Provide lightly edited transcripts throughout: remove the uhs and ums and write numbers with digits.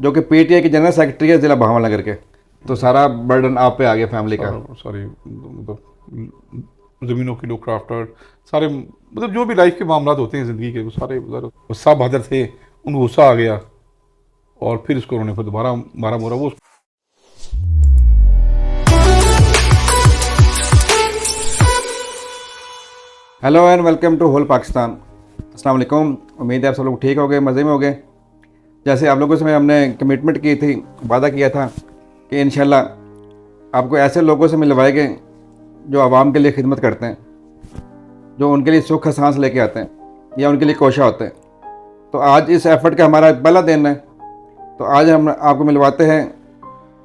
जो कि पीटीआई के जनरल सेक्रेटरी है ज़िला भावनगर के। तो सारा बर्डन आप पे आ गया फैमिली का। सारी मतलब ज़मीनों के लोग क्राफ्टर सारे मतलब जो भी लाइफ के मामला होते हैं ज़िंदगी के वो सारे वो सब बहादुर थे, उनको गुस्सा आ गया और फिर इसको उन्होंने फिर दोबारा मारा मोरा वो। Hello and welcome to whole Pakistan. अस्सलाम वालेकुम। उम्मीद है आप सब लोग ठीक हो गए, मज़े में हो गए। जैसे आप लोगों से हमने कमिटमेंट की थी, वादा किया था कि इंशाल्लाह आपको ऐसे लोगों से मिलवाएंगे जो आवाम के लिए खिदमत करते हैं, जो उनके लिए सुख सांस लेके आते हैं या उनके लिए कोशा होते हैं। तो आज इस एफर्ट का हमारा पहला दिन है। तो आज हम आपको मिलवाते हैं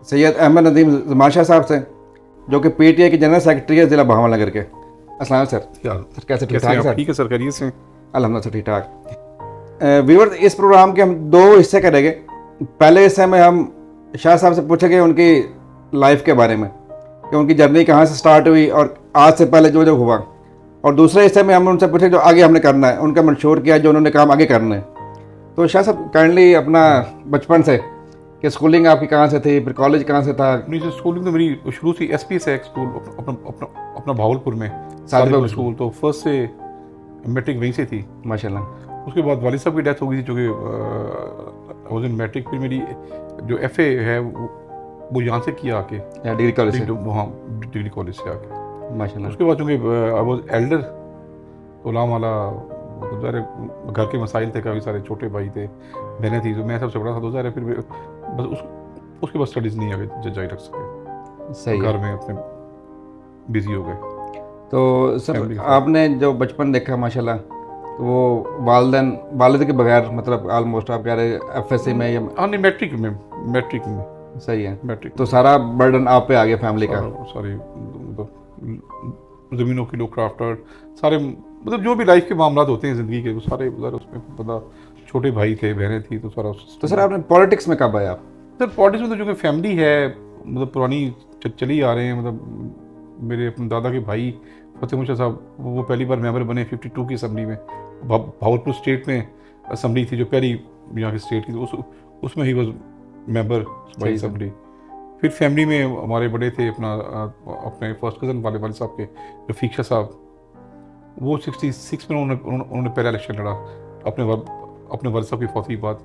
सैयद अहमद नदीम जमाशा साहब से, जो कि पीटीआई के जनरल सेक्रेटरी है ज़िला भावनगर के। अस्सलाम सर। सर कैसे ठीक ठाक है सर? ठीक है सर, करिए से अल्हम्दुलिल्लाह सर ठीक ठाक। व्यूअर्स, इस प्रोग्राम के हम दो हिस्से करेंगे। पहले हिस्से में हम शाह साहब से पूछेंगे उनकी लाइफ के बारे में कि उनकी जर्नी कहाँ से स्टार्ट हुई और आज से पहले जो जो हुआ, और दूसरे हिस्से में हम उनसे पूछेंगे जो आगे हमने करना है, उनका मंशूर किया जो उन्होंने काम आगे करना है। तो शाह साहब काइंडली अपना बचपन से कि स्कूलिंग आपकी कहाँ से थी, फिर कॉलेज कहाँ से था? अपनी जो स्कूलिंग तो मेरी शुरू से एसपीएस है एक स्कूल अपना अपना अपना भावलपुर में सादिक स्कूल, तो फर्स्ट से मैट्रिक वहीं से थी। माशाल्लाह। उसके बाद वालिद साहब की डेथ हो गई थी, जो कि वाज इन मैट्रिक। फिर मेरी जो एफए है वो यहाँ से किया आके, या डिग्री कॉलेज से? वहाँ डिग्री कॉलेज से आके। माशाल्लाह। उसके बाद चूँकि आई वॉज एल्डर, तो लाम वाला तो ज़ाहिर है घर के मसाइल थे, काफ़ी सारे छोटे भाई थे, बहनें थी, तो मैं सबसे बड़ा था। तो ज़ाहिर है फिर बस उसके बाद स्टडीज़ नहीं आगे जारी रख सके, सही है। घर में अपने बिजी हो गए। तो सर आपने जो बचपन देखा माशाल्लाह, तो वो वालिद के बगैर मतलब ऑलमोस्ट आप कह रहे एफएससी में या? हाँ नहीं, मैट्रिक में सही है। मैट्रिक। तो सारा बर्डन आप पे आ गया फैमिली का। सारी मतलब ज़मीनों के लोग क्राफ्टर सारे मतलब जो भी लाइफ के मामला होते हैं ज़िंदगी के वो सारे उसमें पता, छोटे भाई थे, बहनें थी, तो सारा। तो सर आपने पॉलिटिक्स में कब आए आप? सर पॉलिटिक्स में तो जो कि फैमिली है मतलब पुरानी चली आ रहे हैं। मतलब मेरे अपने दादा के भाई फतेह मुशा साहब, वो पहली बार मेंबर बने 52 की असम्बली में। भावलपुर स्टेट में असम्बली थी जो पहली यहाँ की स्टेट की, तो उसमें he was member by assembly. फिर फैमिली में हमारे बड़े थे अपने फर्स्ट कज़न वाले साहब के रफ़ीक शाह साहब, वो 66 में उन्होंने पहला इलेक्शन लड़ा अपने वालिद साहब की फौत के बाद।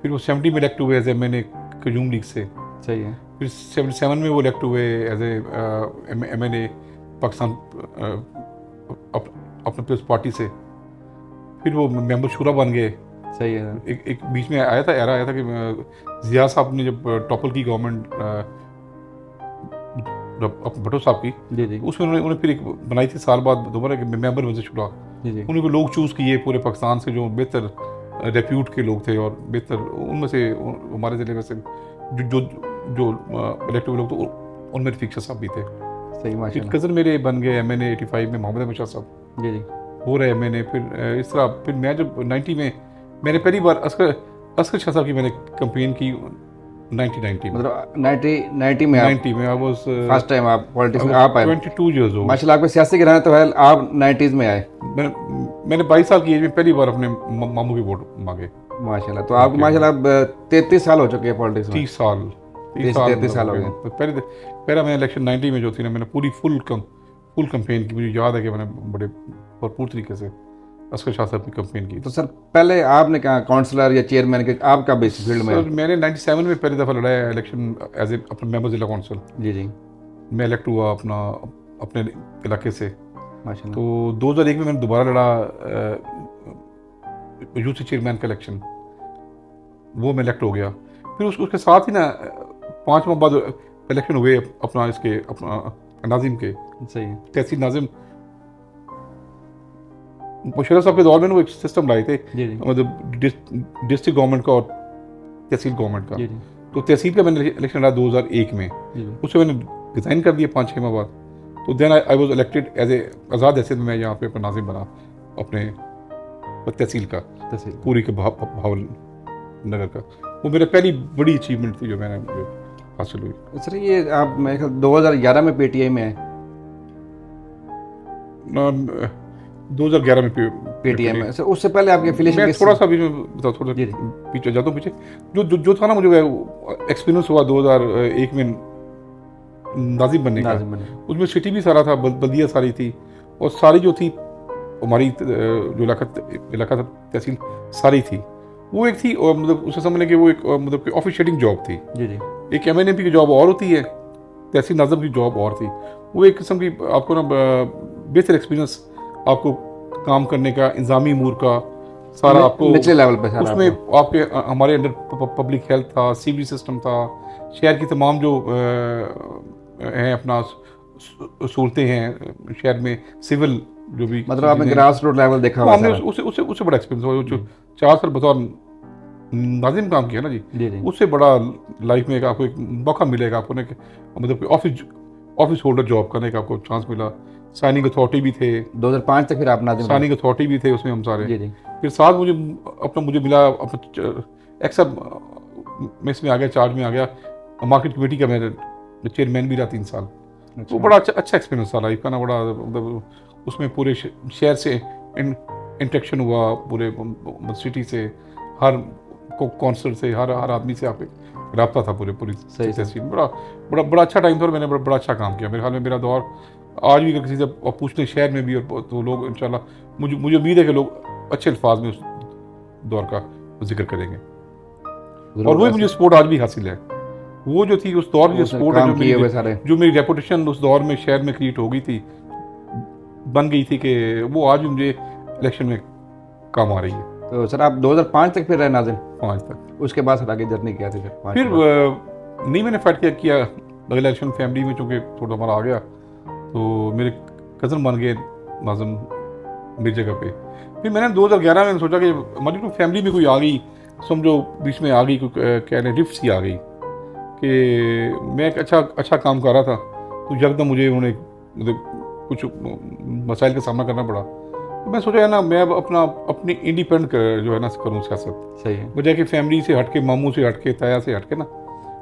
फिर वो 70 में इलेक्ट हुए एज एमएनए क्यूम लीग से। सही है। फिर 77 में वो इलेक्ट हुए एज एमएनए पाकिस्तान अपने पीपल्स पार्टी से। फिर वो मेंबर शूरा बन गए। सही है। एक बीच में एरा आया था कि जिया साहब ने जब टॉपल की गवर्नमेंट भट्टो साहब की, जी जी उसमें उन्होंने फिर एक बनाई थी साल बाद दोबारा मेंबर वजह शुरा। जी जी। उन्हीं को लोग चूज़ किए पूरे पाकिस्तान से जो बेहतर रेप्यूट के लोग थे, और बेहतर उनमें से हमारे ज़िले में से जो जो इलेक्ट हुए लोग, तो उनमें रफ़ीक शाह साहब भी थे। सही फिर माशाल्लाह। कज़न मेरे बन गए एमएनए 85 में मोहम्मद अहमद शाह साहब, जी जी। हो रहे एमएनए। फिर इस तरह फिर मैं जब 90 में मैंने पहली बार असगर शाह साहब की मैंने कंपेन की 1990 में। मतलब 90 में आप 90 में आई वाज फर्स्ट टाइम आप पॉलिटिक्स में आप आए? 22 ईयर्स ओल्ड। माशाल्लाह आपको सियासी गिराना तो है, आप 90s में आए। मैंने 22 साल की एज में पहली बार अपने मामू के वोट मांगे। माशाल्लाह। तो आपको माशाल्लाह अब 33 साल हो चुके हैं पॉलिटिक्स में। 30 साल 33 साल हो गए। तो पहला मैंने इलेक्शन 90 में जो थी ना, मैंने पूरी फुल कंपेन की। मुझे याद है कि मैंने बड़े भरपूर तरीके से असगर शाह साहब की कंपेन की। तो सर पहले आपने कहा काउंसलर या चेयरमैन के, आप कब इस फील्ड में? सर मैंने 97 में पहली दफ़ा लड़ा है इलेक्शन एज ए अपना मेंबर ज़िला काउंसिल। जी जी। मैं इलेक्ट हुआ अपने इलाके से। माशाल्लाह। तो 2001 में मैंने दोबारा लड़ा यूथ चेयरमैन का इलेक्शन, वो मैं इलेक्ट हो गया। फिर उसके साथ ही ना 5 माह बाद इलेक्शन हुए अपना नाजिम के, सही है। तहसील नाजिम। मुशर्रफ साहब के दौर में वो एक सिस्टम लाए थे, जी जी मतलब डिस्ट्रिक्ट गवर्नमेंट का और तहसील गवर्नमेंट का। जी जी तो तहसील का मैंने इलेक्शन लड़ा 2001 में। जी जी। उससे मैंने रिज़ाइन कर दिया 5-6 माह बाद। तो then I was elected as a आज़ाद हैसियत में मैं यहाँ पे अपना नाजिम बना अपने तहसील का, तहसील। पूरी के भावल नगर का। वो मेरी पहली बड़ी अचीवमेंट थी जो मैंने हासिल हुई। सर ये आप मेरे ख्याल 2011 में पीटीआई में आए? 2011 में पीटीआई में। सर उससे पहले आपकी एफिलिएशन मैं किस? थोड़ा सा भी बताओ, थोड़ा जी जी पीछे जाता हूँ पीछे। जो था ना, मुझे एक्सपीरियंस हुआ 2001 में नाजिम बनने का, नाजिम बने। उसमें सिटी भी सारा था, बल्दिया सारी थी, और सारी जो थी हमारी जो इलाका था, तहसील सारी थी। वो एक थी, और मतलब उसे समझ लें कि वो एक मतलब कि ऑफिशिएटिंग जॉब थी। जी जी एक एमएनएपी की जॉब और होती है, तहसील नाज़िम की जॉब और थी। वो एक किस्म की आपको ना बेहतर एक्सपीरियंस आपको काम करने का, इंतजामी अमूर का सारा आपको निचले लेवल पे सारा उसमें आपको। आपके हमारे अंडर पब्लिक हेल्थ था, सीवरेज सिस्टम था, शहर की तमाम जो हैं अपना सहूलतें हैं शहर में, सिविल जो भी मतलब आपने चीज़ें, ग्रास रूट लेवल देखा वो हुआ हमने सारा। उससे उससे उससे बड़ा एक्सपीरियंस हुआ। जो 4 साल बतौर नाजिम काम किया ना जी, जी जी उससे बड़ा लाइफ में एक आपको एक मौका मिलेगा आपको ना कि मतलब कि ऑफिस होल्डर जॉब करने का आपको चांस मिला। साइनिंग अथॉरिटी भी थे, 2005 तक फिर आप नाजिम बने। साइनिंग अथॉरिटी भी थे उसमें हम सारे। जी जी फिर साथ मुझे मिला अपना एक्सा में इसमें आ गया, चार्ज में आ गया, मार्केट कमेटी का मैं चेयरमैन भी रहा 3 साल। तो बड़ा अच्छा एक्सपीरियंस था लाइफ का ना, बड़ा मतलब उसमें पूरे शहर से इंटरेक्शन हुआ, पूरे सिटी से, हर कॉन्सर्ट से, हर आदमी से आप रब्ता था पूरी सही तहसील में। बड़ा अच्छा टाइम था, और मैंने बड़ा अच्छा काम किया। मेरे ख्याल में मेरा दौर आज भी अगर किसी से पूछते हैं शहर में भी, और तो लोग इंशाल्लाह मुझे उम्मीद है कि लोग अच्छे अल्फाज में उस दौर का जिक्र करेंगे। और वही मुझे सपोर्ट आज भी हासिल है। वो जो थी उस दौर की सपोर्ट है, काम किए हुए सारे। जो मेरी रेपुटेशन उस दौर में शहर में क्रिएट हो गई थी, बन गई थी, कि वो आज भी मुझे इलेक्शन में काम आ रही है। तो सर आप 2005 तक फिर रहे नाजिम? 5 तक। उसके बाद सर आगे जर्नी क्या थी फिर? फिर नहीं मैंने फाइट किया अगले इलेक्शन फैमिली में, चूँकि थोड़ा हमारा आ गया, तो मेरे कज़न बन गए नाजिम मेरी जगह पे। फिर मैंने 2011 में सोचा कि हमारी तो फैमिली में कोई आ गई, समझो बीच में आ गई, क्या रिफ्ट सी आ गई, कि मैं एक अच्छा काम कर रहा था, तो यकदम मुझे उन्होंने मतलब कुछ मसाइल का सामना करना पड़ा। तो मैं सोचा है ना, मैं अब अपनी इंडिपेंडेंट जो है ना करूँ सियासत। सही है। बजाय कि फैमिली से हट के, मामू से हट के, ताया से हट के ना,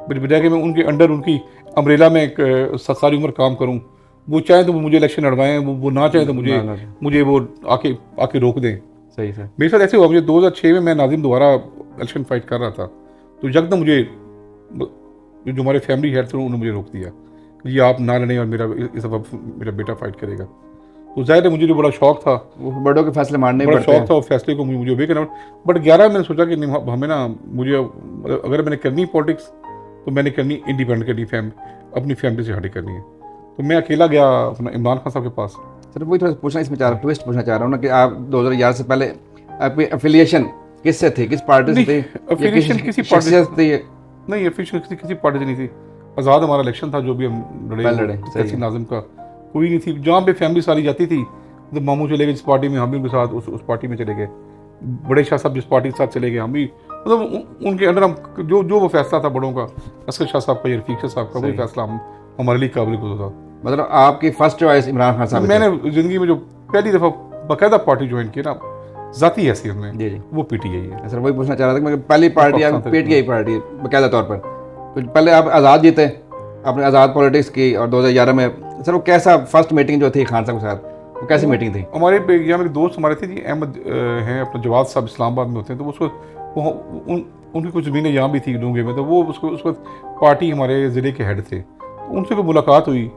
बजाय कि मैं उनके अंडर, उनकी अम्ब्रेला में एक सारी उम्र काम करूँ। वो चाहे तो मुझे इलेक्शन लड़वाएं, वो ना चाहे तो मुझे वो आके रोक दें। सही सर। मेरे साथ ऐसे हुआ, मुझे 2006 में मैं नाजिम दोबारा इलेक्शन फाइट कर रहा था, तो यकदम मुझे जो हमारे फैमिली हेड थे उन्होंने मुझे रोक दिया, ये आप ना लड़ें और इस दफ़ा मेरा बेटा फाइट करेगा। तो जाहिर है मुझे जो बड़ा शौक था, वो बड़ों के फैसले मानने बड़ा पड़ते हैं। शौक था, और फैसले को मुझे ओबे करना। बट 11 मैंने सोचा कि नहीं, हमें ना, मुझे अगर मैंने करनी पॉलिटिक्स, तो मैंने करनी इंडिपेंडेंट करनी, अपनी फैमिली से हटे करनी है। तो मैं अकेला गया अपना इमरान खान साहब के पास। सर वही थोड़ा पूछना इसमें चाह रहा, ट्विस्ट पूछना चाह रहा हूँ ना, कि आप 2011 से पहले आपकी एफिलिएशन किससे थी, किस पार्टी से थी? एफिलिएशन किसी पार्टी से थी? नहीं, एफिलिएशन किसी पार्टी से नहीं थी। आज़ाद हमारा इलेक्शन था, जो भी हम लड़े, तहसील नाजिम का कोई नहीं थी। जहाँ पे फैमिली सारी जाती थी, तो मामू चले गए जिस पार्टी में, हम भी उनके साथ उस पार्टी में चले गए। बड़े शाह साहब जिस पार्टी के साथ चले गए, हम भी मतलब उनके अंडर हम जो वो फैसला था बड़ों का, असगर शाह साहब का या रफीक शाह साहब का, वही फैसला हमारे लिए काबिल गुज़र था। मतलब आपकी फर्स्ट चॉइस इमरान खान साहब? मैंने ज़िंदगी में जो पहली दफ़ा बाकायदा पार्टी ज्वाइन की ना, ज़ाती हैसियत में, जी जी, वो पीटीआई है। सर वही पूछना चाह रहा था कि पहली पार्टी आप पीटीआई पार्टी बाकायदा तौर पर, तो पहले आप आज़ाद जीते, आपने आज़ाद पॉलिटिक्स की, और 2011 में सर वो कैसा फर्स्ट मीटिंग जो थी खान साहब के साथ, वो कैसी मीटिंग थी? हमारे यहाँ मेरे दोस्त हमारे थे जी, अहमद हैं अपना, जवाद साहब इस्लामाबाद में होते हैं, तो उसको उनकी कुछ ज़मीनें यहाँ भी थी डूंगे में, तो वो उस वक्त पार्टी हमारे ज़िले के हेड थे, तो उनसे कोई मुलाकात हुई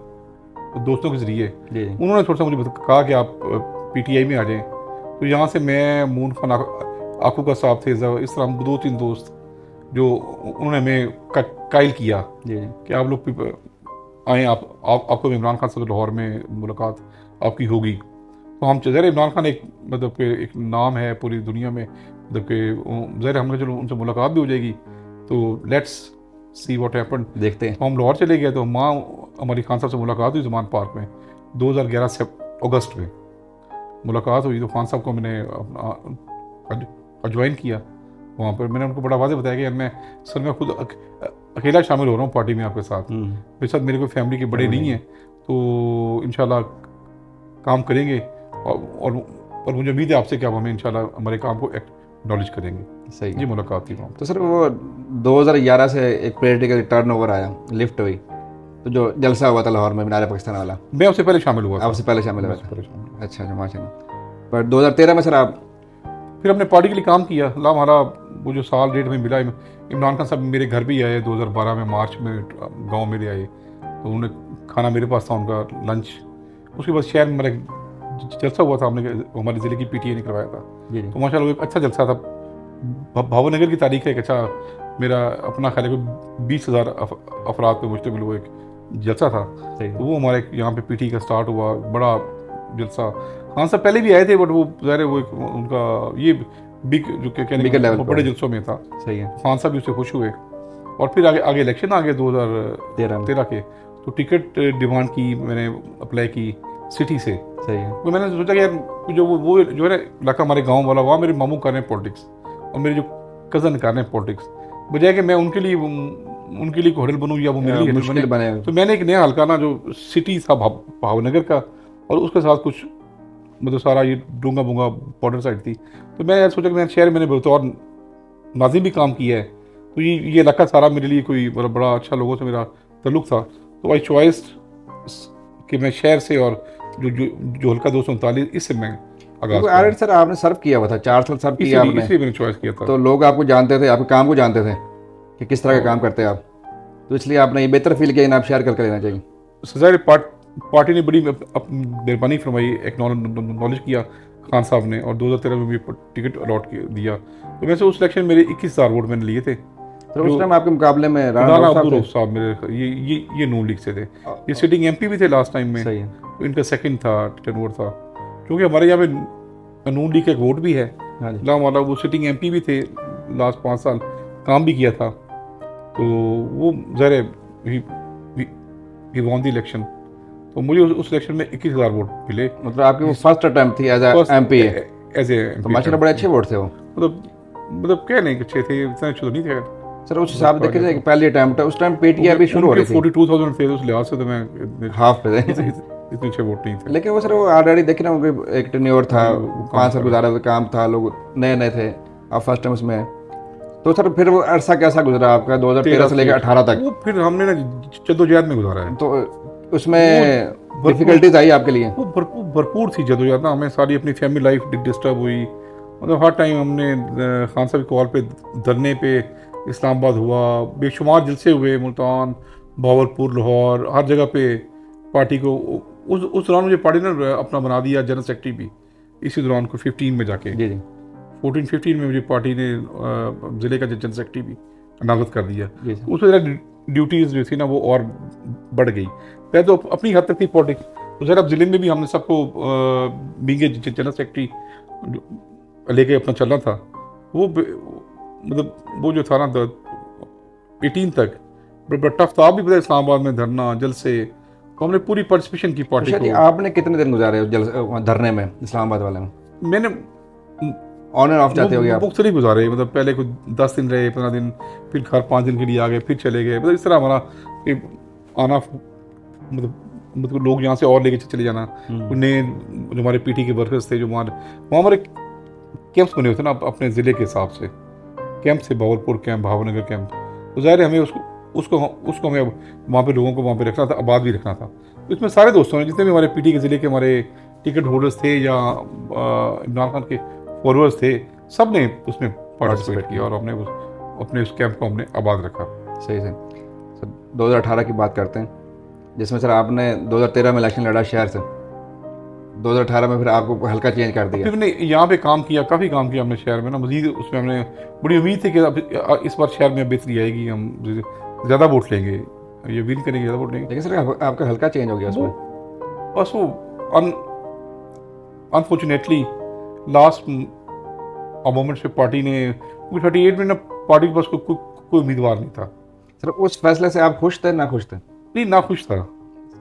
दोस्तों के ज़रिए। उन्होंने थोड़ा सा मुझे कहा कि आप पीटीआई में आ जाएं। तो यहाँ से मैं, मून खान आकू का साहब थे, इस तरह 2-3 दोस्त, जो उन्होंने हमें कायल किया कि आप लोग आएँ, आपको इमरान खान से लाहौर में मुलाकात आपकी होगी। तो हम ज़रा, इमरान खान एक मतलब कि एक नाम है पूरी दुनिया में, मतलब कि ज़रा हमने चलो उनसे मुलाकात भी हो जाएगी, तो लेट्स सी व्हाट हैपेंड, देखते हैं। तो हम लाहौर चले गए, तो माँ हमारी खान साहब से मुलाकात हुई ज़मान पार्क में 2011 से अगस्त में मुलाकात हुई। तो खान साहब को मैंने अपना ज्वाइन किया वहाँ पर। मैंने उनको बड़ा वाज़े बताया कि मैं खुद अकेला शामिल हो रहा हूँ पार्टी में आपके साथ, मेरे साथ मेरे कोई फैमिली के बड़े नहीं हैं, तो इंशाल्लाह काम करेंगे, और मुझे उम्मीद है आपसे कि आप हमें इंशाल्लाह हमारे काम को एक्नॉलेज करेंगे। सही जी, मुलाकात थी वहाँ। तो सर वो 2011 से एक पॉलिटिकल टर्नओवर आया, लिफ्ट हुई, तो जो जलसा हुआ था लाहौर में मीनार पाकिस्तान वाला, मैं उससे पहले शामिल हुआ था। आपसे पहले शामिल हुआ था? अच्छा अच्छा, माशाल्लाह। पर 2013 में सर आप फिर हमने पार्टी के लिए काम किया। अल्लाह हमारा वो जो साल डेढ़ में मिला, इमरान खान साहब मेरे घर भी आए 2012 में, मार्च में गांव मेरे आए, तो उन्होंने खाना मेरे पास था, उनका लंच। उसके बाद शहर में मेरा एक जलसा हुआ था, हमने हमारे ज़िले की पीटीए ने करवाया था, तो माशाल्लाह वो एक अच्छा जलसा था। भावनगर की तारीख है, एक अच्छा मेरा अपना ख्याल है कोई 20,000 अफराद पे मुश्तमिल वो एक जलसा था। तो वो हमारे यहाँ पे पीटी का स्टार्ट हुआ, बड़ा जलसा। खान साहब पहले भी आए थे, बट वो ज़ाहिर है वो उनका ये बिग जो कहने के बड़े जलसों में था। सही है। खान साहब भी उससे खुश हुए। और फिर आगे इलेक्शन आ गए 2013 के, तो टिकट डिमांड की मैंने, अप्लाई की सिटी से। सही है। तो मैंने सोचा कि यार जो वो जो है ना इलाका हमारे गांव वाला, वहाँ मेरे मामू कर रहे हैं पॉलिटिक्स और मेरे जो कज़न कर रहे हैं पॉलिटिक्स, बजाय कि मैं उनके लिए कोई हडल बनूँ या वो मेरे लिए मुश्किल बने। तो मैंने एक नया हल्का ना जो सिटी था भावनगर का, और उसके साथ कुछ मतलब सारा ये डूंगा बूंगा बॉर्डर साइड थी, तो मैं यार सोचा कि मैं शहर मैंने बतौर नाजिम भी काम किया है, तो ये इलाका सारा मेरे लिए कोई बड़ा अच्छा लोगों से मेरा तल्लुक था। तो आई चॉइस कि मैं शहर से और जो हल्का 239 इससे मैं आगे सर आपने सर्व किया हुआ था, 4 साल सर्व किया आपने, इसलिए मैंने चॉइस किया था। तो लोग आपको जानते थे, आपके काम को जानते थे कि किस तरह का काम करते हैं आप, तो इसलिए आपने ये बेहतर फील किया, आप शेयर करके लेना चाहिए। सजाए पार्टी ने बड़ी मेहरबानी फरमाई, एक्नॉलेज किया खान साहब ने, और 2013 में भी टिकट अलॉट दिया। तो वैसे उस इलेक्शन मेरे 21,000 वोट मैंने लिए थे। तो उस टाइम आपके मुकाबले में राना अब्दुल साहब मेरे ये नून लीग से थे, ये सिटिंग एमपी भी थे लास्ट टाइम में। सही है। तो इनका सेकंड था टर्नओवर था, क्योंकि हमारे यहाँ पे नून लीग का एक वोट भी है ना, वाला वो सिटिंग एमपी भी थे, लास्ट 5 साल काम भी किया था, तो वो ज़ाहिर ही वॉन द इलेक्शन। तो मुझे उस इलेक्शन में 21,000 वोट मिले। मतलब आपकी वो फर्स्ट अटेम्प्ट थी एज एमपी, एज ए माशाल्लाह बड़े अच्छे वोट थे वो, मतलब क्या नहीं अच्छे थे, इतने अच्छे तो नहीं थे सर। उस हिसाब से देखा जाए कि पहली अटेम्प्ट है, उस टाइम पीटीआई भी शुरू हो रही थी, 42,000 थे, उस लिहाज से तो मैं हाफ पे थे, इतने अच्छे वोट नहीं थे। लेकिन वो सर वो ऑलरेडी देख रहे हो एक टेन्योर था, 5 साल गुजारा था, काम था, लोग नए नए थे, आप फर्स्ट टाइम उसमें। तो सर फिर वो अरसा कैसा गुजरा आपका 2013 से लेकर 18 तक? वो फिर हमने ना जद्दोजहद में गुजारा है, तो उसमें डिफिकल्टीज आई आपके लिए? वो भरपूर थी जद्दोजहद ना, हमें सारी अपनी फैमिली लाइफ डिस्टर्ब हुई, मतलब हर टाइम हमने खान साहब की कॉल पे धरने पे इस्लामाबाद हुआ, बेशुमार जलसे हुए, मुल्तान, भावलपुर, लाहौर, हर जगह पे पार्टी को। उस दौरान मुझे पार्टी ने अपना बना दिया जनरल सेक्रेटरी भी, इसी दौरान को 15 में जाके, जी जी 14-15 में मुझे पार्टी ने ज़िले का जनरल सेक्रेटरी भी नामजद कर दिया। उस वजह ड्यूटीज़ जो थी ना वो और बढ़ गई। पहले तो अपनी हद तक थी पॉलिटिक्स, तो सर अब ज़िले में भी हमने सबको बींगे जनरल सेक्रेटरी लेके अपना चलना था। वो मतलब वो जो था ना 18 तक बड़ा टफ था। आप भी पता है इस्लामाबाद में धरना जलसे, तो हमने पूरी पार्टिसिपेशन की पार्टी को। आपने कितने दिन गुजारे उस धरने में इस्लामाबाद वाले में? मैंने ऑन एंड ऑफ जाते हो गया? मुख्तलिफ गुजारे, मतलब पहले कुछ 10 दिन रहे, 15 दिन, फिर घर 5 दिन के लिए आ गए, फिर चले गए, मतलब इस तरह हमारा आना, मतलब लोग यहाँ से और लेके चले जाना। नए जो हमारे पीटी के वर्कर्स थे, जो वहाँ हमारे कैंप्स बने होते ना अपने ज़िले के हिसाब से, कैंप से भावलपुर कैंप, भावनगर कैंप, तो ज़ाहिर हमें उसको हमें वहाँ पे लोगों को वहाँ पे रखना था, आबाद भी रखना था। तो इसमें सारे दोस्तों ने, जितने भी हमारे पीटी के ज़िले के हमारे टिकट होल्डर्स थे या इमरान खान के फॉलोअर्स थे, सब ने उसमें पार्टिसिपेट किया और हमने अपने उस कैंप को हमने आबाद रखा। सही से सर 2018 की बात करते हैं, जिसमें सर आपने 2013 में इलेक्शन लड़ा शहर से, 2018 में फिर आपको हल्का चेंज कर दिया। फिर हमने यहाँ पे काम किया, काफ़ी काम किया हमने शहर में ना, मजीद उसमें हमने बड़ी उम्मीद थी कि अब इस बार शहर में बेहतरी आएगी, हम ज़्यादा वोट लेंगे, ये विन करेंगे, ज़्यादा वोट लेंगे। लेकिन सर आपका हल्का चेंज हो गया उसमें? बस वो अनफॉर्चुनेटली लास्ट मोमेंट से पार्टी ने 38 में ना, पार्टी के पास कोई उम्मीदवार नहीं था। सर उस फैसले से आप खुश थे ना खुश थे? नहीं, ना खुश था।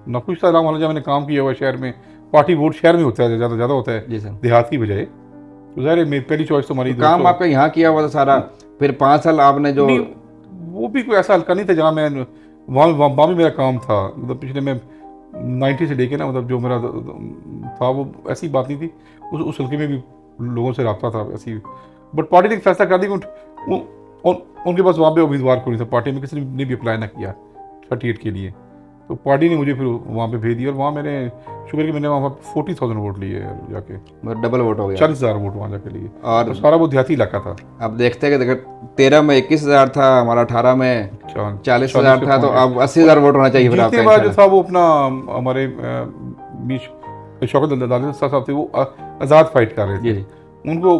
जब मैंने काम किया हुआ शहर में, पार्टी वोट शहर में होता है, ज़्यादा होता है जी सर, देहात की बजाय। तो ज़ाहिर है मेरी पहली चॉइस तो हमारी काम आपका यहाँ किया हुआ था सारा, फिर 5 साल आपने जो, वो भी कोई ऐसा हल्का नहीं था जहाँ मैं वहाँ भी मेरा काम था, मतलब पिछले में 90 से लेके ना, मतलब जो मेरा था वो ऐसी बात नहीं थी, उस हल्के में भी लोगों से रब्ता था ऐसी। बट पार्टी ने एक फैसला कर दिया कि उनके पास वहाँ पे उम्मीदवार कोई नहीं था, पार्टी में किसी ने भी अप्लाई ना किया 38 के लिए। तो पार्टी ने मुझे फिर वहाँ पे भेज दिया, और वहाँ मैंने शुक्र कि मैंने वहाँ 40,000 वोट लिए जाके, डबल वोट हो गया। 40,000 वोट वहाँ जाके लिए, और तो सारा वो देहाती इलाका था। अब देखते हैं कि 13 में 21,000 था, हमारा 18 में 40,000 था, तो अब 80,000 वोट होना चाहिए फिर आपका। जीतने बाद जो था वो अपना हमारे बीच शौकत अली साहब थे, वो आज़ाद फाइट कर रहे थे। उनको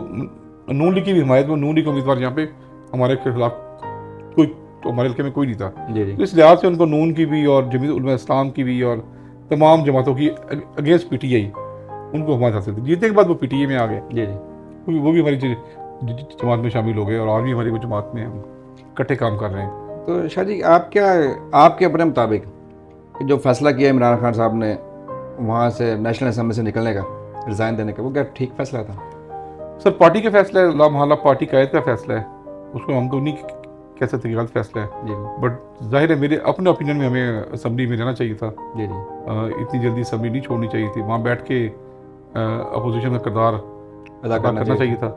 नून लीग की भी हिमायत में, नून लीग उम्मीदवार यहाँ पे हमारे खिलाफ कोई, तो हमारे हल्के में कोई नहीं था, तो इस लिहाज से उनको नून की भी और जमीयत उलमा इस्लाम की भी और तमाम जमातों की अगेंस्ट पीटीआई उनको हमारे हासिल थी। जीतने के बाद वो पीटीआई में आ गए, वो भी हमारी जमात में शामिल हो गए, और आज भी हमारी वो जमात में हम इकट्ठे काम कर रहे हैं। तो शाह जी, आप क्या, आपके अपने मुताबिक जो फैसला किया इमरान खान साहब ने वहाँ से नेशनल असम्बली से निकलने का, रिज़ाइन देने का, वो क्या ठीक फैसला था? सर पार्टी का फैसला है, लामहला पार्टी कायद का फैसला है, उसको हम तो नहीं कह सकते कि गलत फैसला है, बट जाहिर है मेरे अपने ओपिनियन में हमें असम्बली में रहना चाहिए था। इतनी जल्दी असम्बली नहीं छोड़नी चाहिए थी, वहाँ बैठ के अपोजिशन का किरदार अदा करना चाहिए था,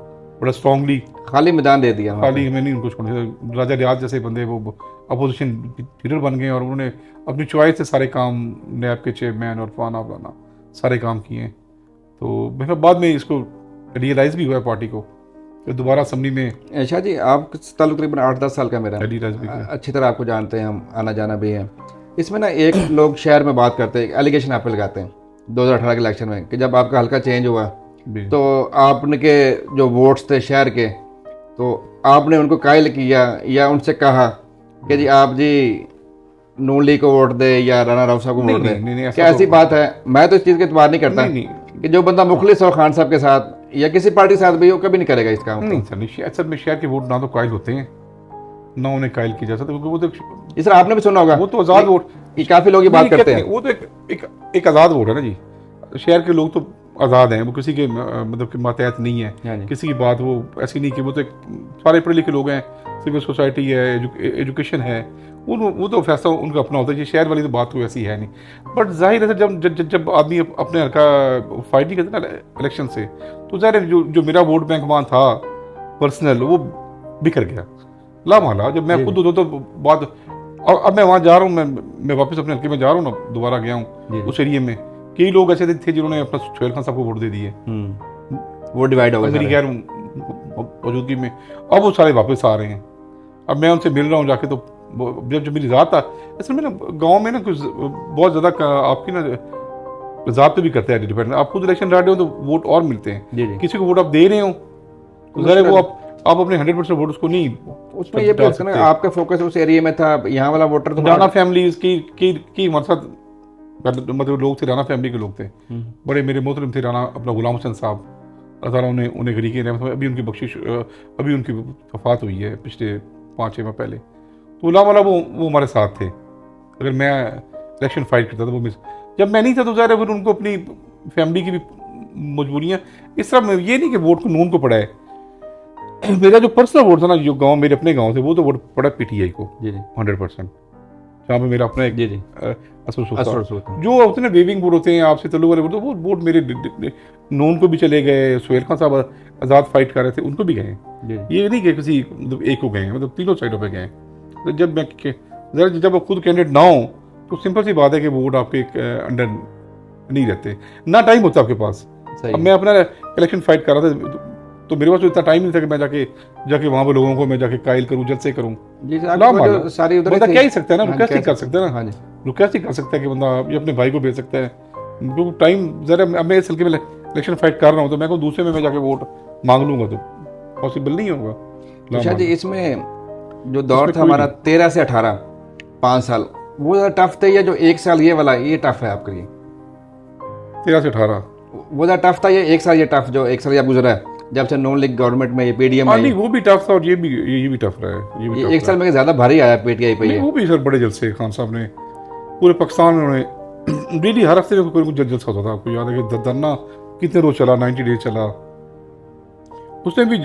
बड़ा स्ट्रांगली। खाली मैदान दे दिया, खाली हमें नहीं उनको छोड़ना। राजा रियाज जैसे बंदे वो अपोजिशन लीडर बन गए, और उन्होंने अपनी चॉइस से सारे काम, नैब के चेयरमैन और फलाना फलाना सारे काम किए। तो मेरा बाद में इसको रियलाइज़ भी हुआ पार्टी को, तो दोबारा असम्बली में। शाह जी, आप ताल्लुक तकरीबन 8-10 साल का मेरा, अच्छी तरह आपको जानते हैं, हम आना जाना भी है। इसमें ना एक लोग शहर में बात करते हैं, एलिगेशन आप पे लगाते हैं 2018 के इलेक्शन में, कि जब आपका हल्का चेंज हुआ तो आपने के जो वोट्स थे शहर के, तो आपने उनको कायल किया या उनसे कहा कि जी आप जी नून लीग को वोट दे या राना राव साहब को वोट दे। क्या ऐसी बात है? मैं तो इस चीज़ के इतबार नहीं करता कि जो बंदा मुखलिस हो खान साहब के साथ या किसी पार्टी के साथ भी, वो कभी नहीं करेगा इस काम। नहीं सर, असल में शहर के वोट ना तो कायल होते हैं, ना उन्हें कायल किया जा सकता, क्योंकि वो तो इस तरह आपने भी सुना होगा, वो तो आज़ाद वोट, काफ़ी लोग ये बात करते हैं, वो तो एक आज़ाद वोट है ना जी। शहर के लोग तो आज़ाद हैं, वो किसी के मतलब के मातहत नहीं है, किसी की बात वो ऐसी नहीं कि वो तो सारे पढ़े लिखे लोग हैं, सिविल सोसाइटी है, एजुकेशन है, वो तो फैसला उनका अपना होता है। ये शहर वाली तो बात तो ऐसी है नहीं, बट जाहिर है जब आदमी अपने हल्का फाइट नहीं करता ना इलेक्शन से, तो जाहिर है जो मेरा वोट बैंक वहाँ था पर्सनल, वो बिखर गया लामहला। जब मैं खुद उधर तो बात, और अब मैं वहाँ जा रहा हूँ, मैं वापस अपने हल्के में जा रहा हूँ ना, दोबारा गया हूँ उस एरिए में, कई लोग ऐसे थे जिन्होंने अपना सोहेल खान साहब को वोट दे दिए, वो डिवाइड हो गया मेरी गैर मौजूदगी में। अब वो सारे वापस आ रहे हैं, अब मैं उनसे मिल रहा हूँ जाके, तो जब मेरी ज़ात था, असल में ना गाँव में ना कुछ बहुत ज़्यादा आपकी ना ज़ात पे भी करता है डिपेंड। आप खुद इलेक्शन लड़ रहे हो तो वोट और मिलते हैं, किसी को वोट आप दे रहे हो तो ज़रा वो आप अपने 100% वोट उसको नहीं, उसमें ये भी ना आपका फोकस उस एरिया में था, यहाँ वाला वोटर तो राना फैमिली की हमारे साथ मतलब लोग थे, राना फैमिली के लोग थे, बड़े मेरे मोहतरम थे राना अपना गुलाम हुसैन साहब, अल्लाह ताला उन्हें गरीक रहमत, अभी उनकी बख्शिश, अभी उनकी वफात हुई है पिछले 5-6 माह पहले। तो उला वाला वो हमारे साथ थे, अगर मैं इलेक्शन फाइट करता था वो जब मैं नहीं था तो ज़ाहिर है फिर उनको अपनी फैमिली की भी मजबूरियाँ, इस तरह ये नहीं कि वोट को नून को पड़ा है। मेरा जो पर्सनल वोट था ना, जो गांव मेरे अपने गांव से, वो तो वोट पड़ा पीटीआई को 100%, जहाँ पे मेरा अपना एक जो होते हैं ना वेविंग वोट होते हैं आपसे तल्लुक वाले वोट, तो वो वोट मेरे नून को भी चले गए, सोहेल खान साहब आज़ाद फाइट कर रहे थे उनको भी गए, ये नहीं कि किसी मतलब एक को गए, मतलब तीनों साइडों पे गए। तो जब मैं जब आप खुद कैंडिडेट ना हो तो सिंपल सी बात है कि वोट आपके अंडर नहीं रहते, ना टाइम होता आपके पास। अब मैं अपना इलेक्शन फाइट कर रहा था तो मेरे पास तो इतना टाइम नहीं था कि मैं जाके वहाँ पर लोगों को मैं जाके कायल करूँ, जलसे करूँ। बंदा क्या ही सकता है ना, रिक्वेस्ट ही कर सकता है ना, रिक्वेस्ट ही कर सकता है कि बंदा ये अपने भाई को भेज सकता है, क्योंकि टाइम ज़रा मैं इस हल्के में इलेक्शन फाइट कर रहा हूँ, तो मैं को दूसरे में मैं जाके वोट मांग लूँगा तो पॉसिबल नहीं होगा। अच्छा जी, इसमें जो दौर था हमारा 13 से 18 5 साल, वो ज़्यादा टफ थे या जो 1 साल ये वाला ये टफ है आपके लिए? 13 से 18 वो ज़्यादा टफ था, ये 1 साल ये टफ, जो 1 साल या गुजरा है जब से नॉन लीग गवर्नमेंट में ये पीडीएम में? नहीं, वो भी टफ था और ये भी टफ रहा है। ये 1 साल में ज़्यादा भारी आया पीटीआई पे। वो भी सर बड़े जलसे खान साहब ने पूरे पाकिस्तान में, उन्होंने डेली हर हफ्ते में कोई जलसा होता था। आपको याद है कि धरना कितने रोज चला, 90 डेज चला, उसने भी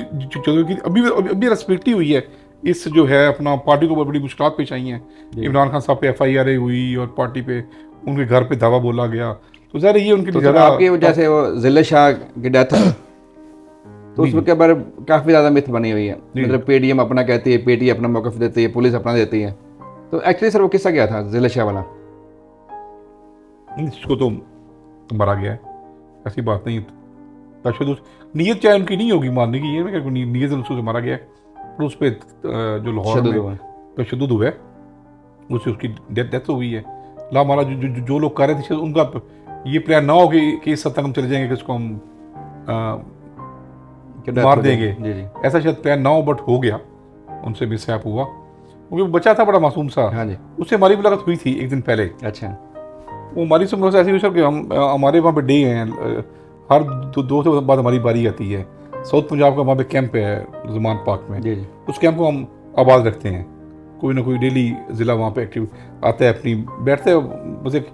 अभी रेस्पेक्ट हुई है इस जो है अपना पार्टी को बड़ी मुश्किल पेश आई हैं। इमरान खान साहब पे FIR हुई और पार्टी पे उनके घर पे दावा बोला गया, तो ज़रा ये उनके ज़्यादा आपकी वजह से वो जिले शाह की डेथ तो उसके बारे में काफ़ी ज़्यादा मिथ बनी हुई है, मतलब पीडीएम अपना कहती है, पीटी अपना मौक़िफ़ देती है, पुलिस अपना देती है। तो एक्चुअली सर वो किस्सा क्या था जिले शाह वाला? इसको तो मारा गया है, ऐसी बात नहीं। तशद्दुद नीयत चाहे उनकी नहीं होगी मारने की, ये मैं कहूँ नीयत से मारा गया है, पर उस पर जो लाहौर में तशद्दुद हुआ है उससे उसकी डेथ हुई है। ला हमारा जो लोग कर रहे थे उनका ये प्लान ना हो कि इस हद तक हम चले जाएंगे कि इसको हम मार देंगे, ऐसा शायद प्लान ना हो, बट हो गया, उनसे मिसहैप हुआ, क्योंकि वो बच्चा था बड़ा मासूम सा। हाँ जी। उससे हमारी मुलाकात हुई थी एक दिन पहले। अच्छा। वो हमारी से मुलाकात ऐसी हुई सर कि हमारे वहाँ पे डे हैं, हर दो से बाद हमारी बारी आती है। साउथ पंजाब का वहाँ पे कैंप है ज़मान पार्क में, जी जी। उस कैंप को हम आबाद रखते हैं, कोई ना कोई डेली ज़िला वहाँ पे एक्टिव आता है, अपनी बैठते हैं, बस एक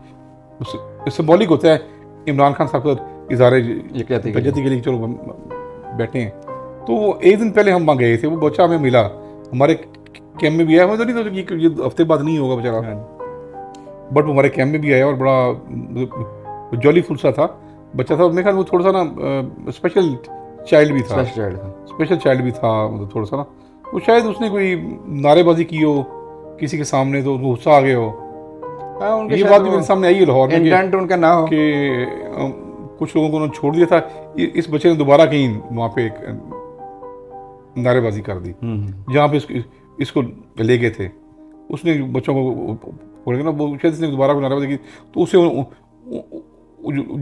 सिम्बॉलिक होता है इमरान खान साहब का इज़हार यकजहती के लिए चलो बैठे हैं। तो एक दिन पहले हम वहाँ गए थे, वो बच्चा हमें मिला, हमारे कैंप में भी आया, मुझे नहीं था कि ये हफ्ते बाद नहीं होगा बेचारा, बट वो हमारे कैंप में भी आया और बड़ा जॉली फुल सा था बच्चा था। मेरे ख्याल वो थोड़ा सा ना स्पेशल चाइल्ड भी था, स्पेशल चाइल्ड भी था, मतलब थोड़ा सा ना, वो शायद उसने कोई नारेबाजी की हो किसी के सामने तो गुस्सा आ गया हो। ये बात भी मेरे सामने आई है लाहौर में, इंटेंट उनका ना हो कि कुछ लोगों को उन्होंने छोड़ दिया था, इस बच्चे ने दोबारा कहीं वहाँ पे एक नारेबाजी कर दी जहाँ पे इसको ले गए थे, उसने बच्चों को बोल ना, वो शायद इसने दोबारा को नारेबाजी की, तो उसे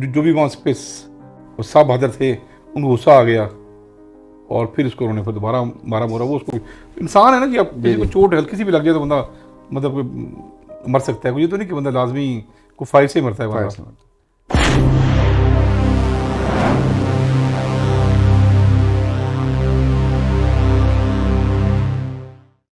जो भी वहाँ पे साहब बहादुर थे उनको गुस्सा आ गया और फिर इसको उन्होंने फिर दोबारा मारा मोरा। वो उसको इंसान है ना जी, आप किसी को चोट हल्की सी भी लग जाए तो बंदा मतलब मर सकता है, ये तो नहीं कि बंदा लाजमी को फाइल से मरता है बंदा।